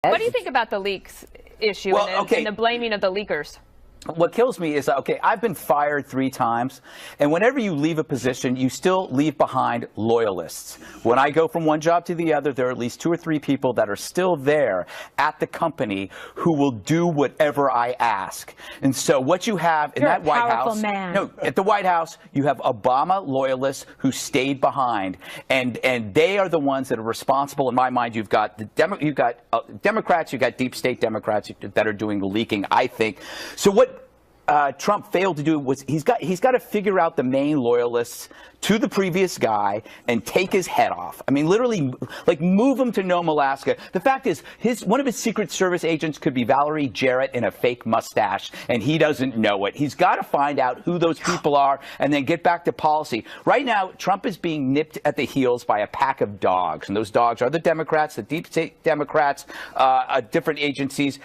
What do you think about the leaks issue and the blaming of the leakers? What kills me is, okay, I've been fired 3 times, and whenever you leave a position, you still leave behind loyalists. When I go from one job to the other, there are at least 2 or 3 people that are still there at the company who will do whatever I ask. And so what you have in that White House, at the White House, you have Obama loyalists who stayed behind, and they are the ones that are responsible. In my mind, you've got Democrats, you've got deep state Democrats that are doing the leaking, I think. So what Trump failed to do was he's got to figure out the main loyalists to the previous guy and take his head off. I mean, literally, like, move him to Nome, Alaska. The fact is, one of his Secret Service agents could be Valerie Jarrett in a fake mustache, and he doesn't know it. He's got to find out who those people are and then get back to policy. Right now, Trump is being nipped at the heels by a pack of dogs, and those dogs are the Democrats, the deep state Democrats, different agencies.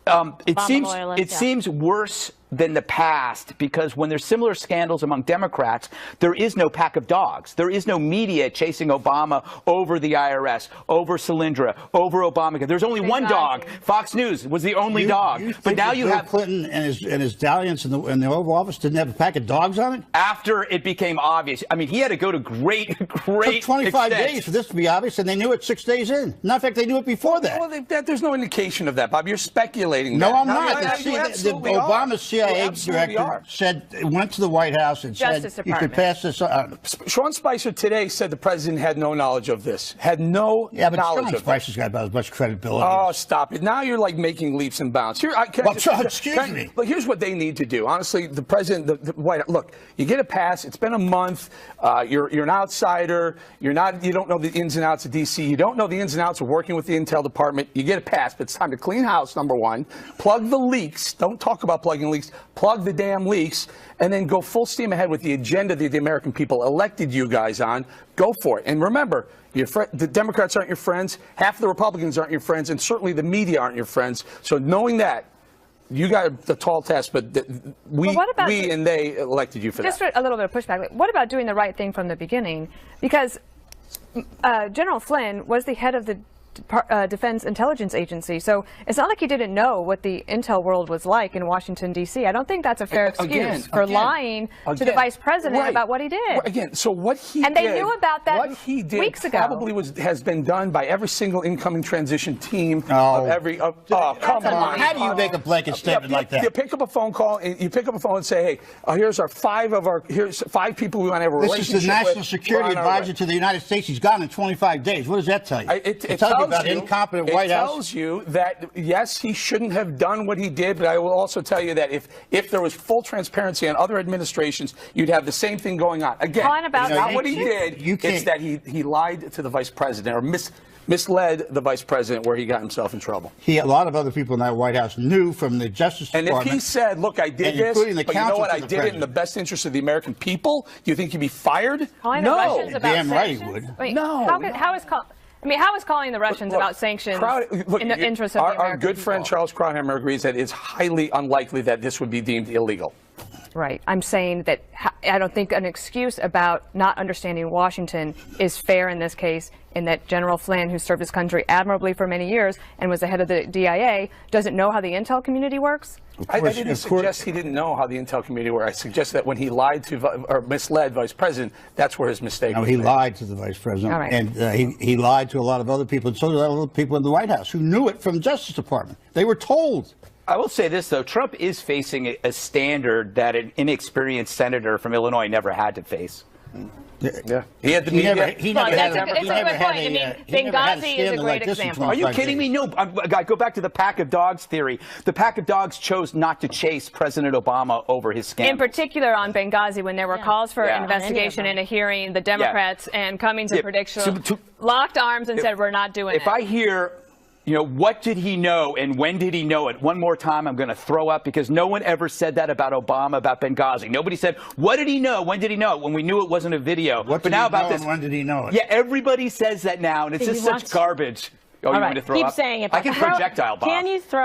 It seems worse than the past, because when there's similar scandals among Democrats, there is no pack of dogs. There is no media chasing Obama over the IRS, over Solyndra, over Obamacare. There's only one dog. Fox News was the only dog. But now you have Clinton and his dalliance in the Oval Office didn't have a pack of dogs on it? After it became obvious. I mean, he had to go to great It took 25 days for this to be obvious, and they knew it 6 days in. In fact, they knew it before that. Well, there's no indication of that, Bob. You're speculating. No, I'm not. Obama's CIA director went to the White House and said you could pass this on. Sean Spicer today said the president had no knowledge of this. Had no knowledge of it. Sean Spicer's got about as much credibility. Oh, stop it. Now you're like making leaps and bounds. Excuse me. But here's what they need to do. Honestly, the president, the White House, look, you get a pass. It's been a month. You're an outsider. You don't know the ins and outs of D.C. You don't know the ins and outs of working with the Intel department. You get a pass, but it's time to clean house, number one. Plug the leaks. Don't talk about plugging leaks. Plug the damn leaks, and then go full steam ahead with the agenda that the American people elected you guys on. Go for it. And remember, the Democrats aren't your friends. Half of the Republicans aren't your friends, and certainly the media aren't your friends. So knowing that, you got the tall task, but we and they elected you for that. Just for a little bit of pushback. What about doing the right thing from the beginning? Because General Flynn was the head of the Defense Intelligence Agency, so it's not like he didn't know what the intel world was like in Washington, D.C. I don't think that's a fair excuse for lying to the vice president about what he did. Again, so what he did, and they knew about that weeks ago. Probably has been done by every single incoming transition team of every. Come on! How do you make a blanket statement like that? You pick up a phone call and say, "Hey, here's 5 people we want to have a relationship with." This is the National Security Advisor to the United States. He's gone in 25 days. What does that tell you? It tells you that, yes, he shouldn't have done what he did, but I will also tell you that if there was full transparency on other administrations, you'd have the same thing going on. Again, it's not what he did, it's that he lied to the vice president, or misled the vice president, where he got himself in trouble. A lot of other people in that White House knew from the Justice Department. And if he said, look, I did this, but you know what, I did it in the best interest of the American people, do you think he'd be fired? No. Damn right he would. Wait, no. How is calling the Russians about sanctions in the interest of the American Our good friend Charles Krauthammer agrees that it's highly unlikely that this would be deemed illegal. Right. I'm saying that I don't think an excuse about not understanding Washington is fair in this case, in that General Flynn, who served his country admirably for many years and was the head of the DIA, doesn't know how the intel community works? I didn't suggest he didn't know how the intel community works. I suggest that when he lied to or misled Vice President, that's where his mistake was. No, he lied to the Vice President, and he lied to a lot of other people, and so did a lot of people in the White House who knew it from the Justice Department. They were told. I will say this, though. Trump is facing a standard that an inexperienced senator from Illinois never had to face. Yeah, he had the media. Benghazi is a great example. Are you kidding me? No, I go back to the pack of dogs theory. The pack of dogs chose not to chase President Obama over his scandal. In particular on Benghazi, when there were calls for investigation and a hearing, the Democrats and Cummings and prediction locked arms and said, we're not doing it. If I hear, what did he know and when did he know it? One more time, I'm going to throw up, because no one ever said that about Obama, about Benghazi. Nobody said, what did he know? When did he know it? When we knew it wasn't a video. But now about this. When did he know it? Yeah, everybody says that now, and it's just such garbage. Oh, you want me to throw up? Keep saying it. I can projectile, Bob. Can you throw